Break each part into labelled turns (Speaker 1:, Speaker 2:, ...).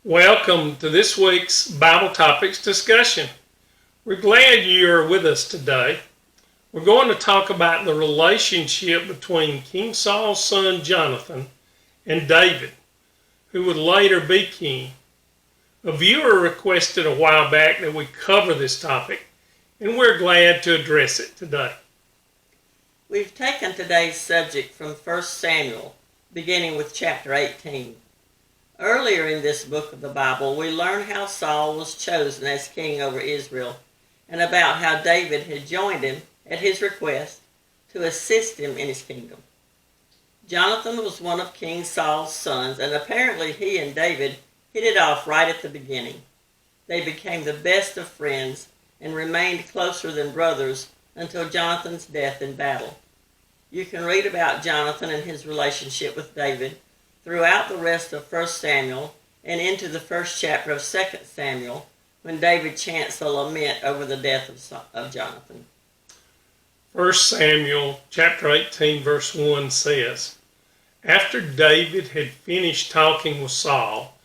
Speaker 1: Welcome to this week's Bible Topics discussion. We're glad you're with us today. We're going to talk about the relationship between King Saul's son Jonathan and David, who would later be king. A viewer requested a while back that we cover this topic, and we're glad to address it today.
Speaker 2: We've taken today's subject from 1 Samuel, beginning with chapter 18. Earlier in this book of the Bible, we learn how Saul was chosen as king over Israel, and about how David had joined him at his request to assist him in his kingdom. Jonathan was one of King Saul's sons, and apparently he and David hit it off right at the beginning. They became the best of friends and remained closer than brothers until Jonathan's death in battle. You can read about Jonathan and his relationship with David throughout the rest of 1 Samuel and into the first chapter of 2 Samuel, when David chants a lament over the death of Jonathan.
Speaker 1: 1 Samuel chapter 18 verse 1 says, "After David had finished talking with Saul,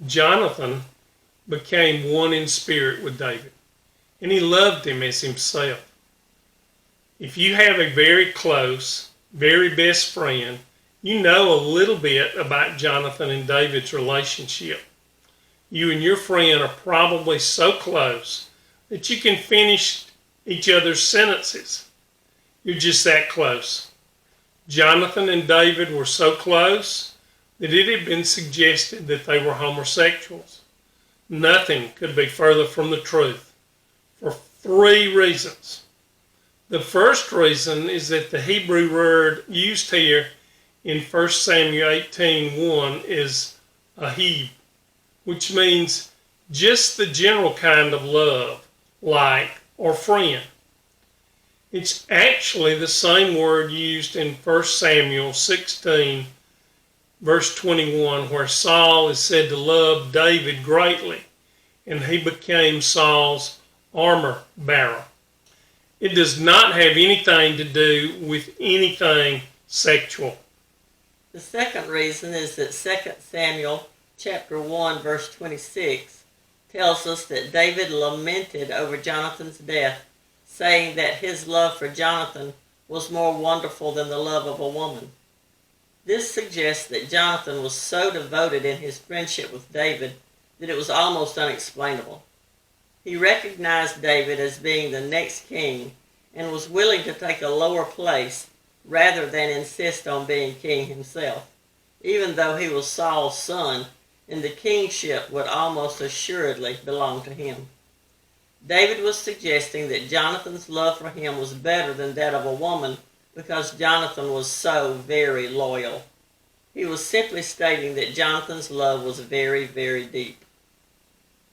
Speaker 1: Jonathan became one in spirit with David, and he loved him as himself." If you have a very close, very best friend, you know a little bit about Jonathan and David's relationship. You and your friend are probably so close that you can finish each other's sentences. You're just that close. Jonathan and David were so close that it had been suggested that they were homosexuals. Nothing could be further from the truth, for three reasons. The first reason is that the Hebrew word used here in 1 Samuel 18:1 is ahiv, which means just the general kind of love, like, or friend. It's actually the same word used in 1 Samuel 16, verse 21, where Saul is said to love David greatly, and he became Saul's armor bearer. It does not have anything to do with anything sexual.
Speaker 2: The second reason is that 2 Samuel chapter 1 verse 26 tells us that David lamented over Jonathan's death, saying that his love for Jonathan was more wonderful than the love of a woman. This suggests that Jonathan was so devoted in his friendship with David that it was almost unexplainable. He recognized David as being the next king and was willing to take a lower place rather than insist on being king himself, even though he was Saul's son and the kingship would almost assuredly belong to him. David was suggesting that Jonathan's love for him was better than that of a woman because Jonathan was so very loyal. He was simply stating that Jonathan's love was very, very deep.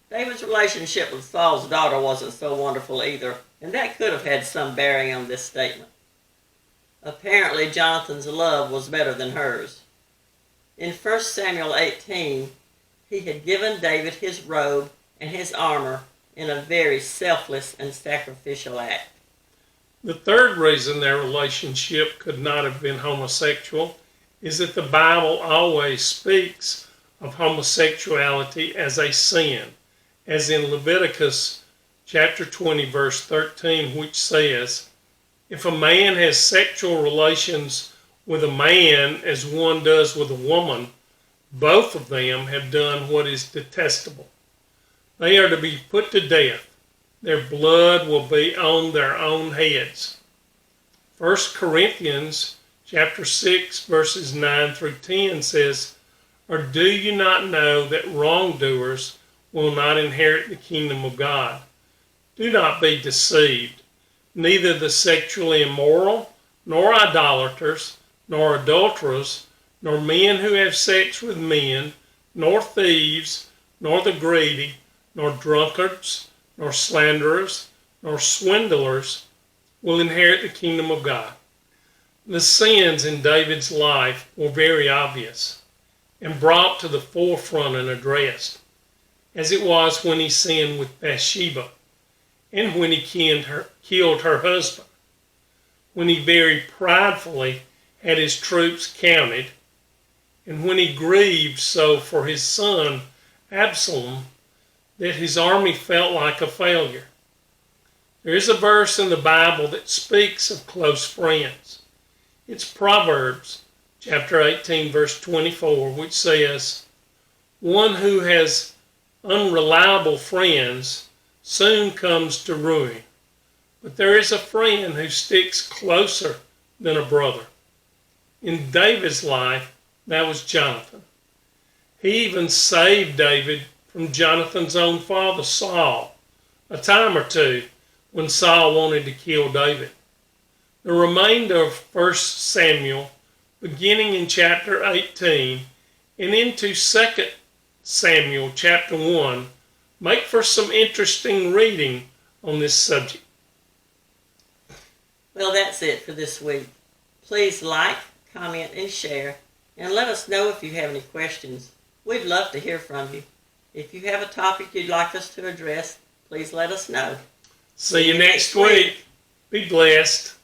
Speaker 2: David's relationship with Saul's daughter wasn't so wonderful either, and that could have had some bearing on this statement. Apparently, Jonathan's love was better than hers. In 1 Samuel 18, he had given David his robe and his armor in a very selfless and sacrificial act.
Speaker 1: The third reason their relationship could not have been homosexual is that the Bible always speaks of homosexuality as a sin, as in Leviticus chapter 20 verse 13, which says, "If a man has sexual relations with a man as one does with a woman, both of them have done what is detestable. They are to be put to death. Their blood will be on their own heads." 1 Corinthians chapter 6 verses 9 through 10 says, "Or do you not know that wrongdoers will not inherit the kingdom of God? Do not be deceived. Neither the sexually immoral, nor idolaters, nor adulterers, nor men who have sex with men, nor thieves, nor the greedy, nor drunkards, nor slanderers, nor swindlers will inherit the kingdom of God." The sins in David's life were very obvious and brought to the forefront and addressed, as it was when he sinned with Bathsheba, and when he killed her husband, when he very pridefully had his troops counted, and when he grieved so for his son Absalom that his army felt like a failure. There is a verse in the Bible that speaks of close friends. It's Proverbs chapter 18, verse 24, which says, "One who has unreliable friends soon comes to ruin, but there is a friend who sticks closer than a brother." In David's life, that was Jonathan. He even saved David from Jonathan's own father, Saul, a time or two when Saul wanted to kill David. The remainder of 1 Samuel, beginning in chapter 18 and into 2 Samuel chapter 1, make for some interesting reading on this subject.
Speaker 2: Well, that's it for this week. Please like, comment, and share, and let us know if you have any questions. We'd love to hear from you. If you have a topic you'd like us to address, please let us know.
Speaker 1: See you next week. Be blessed.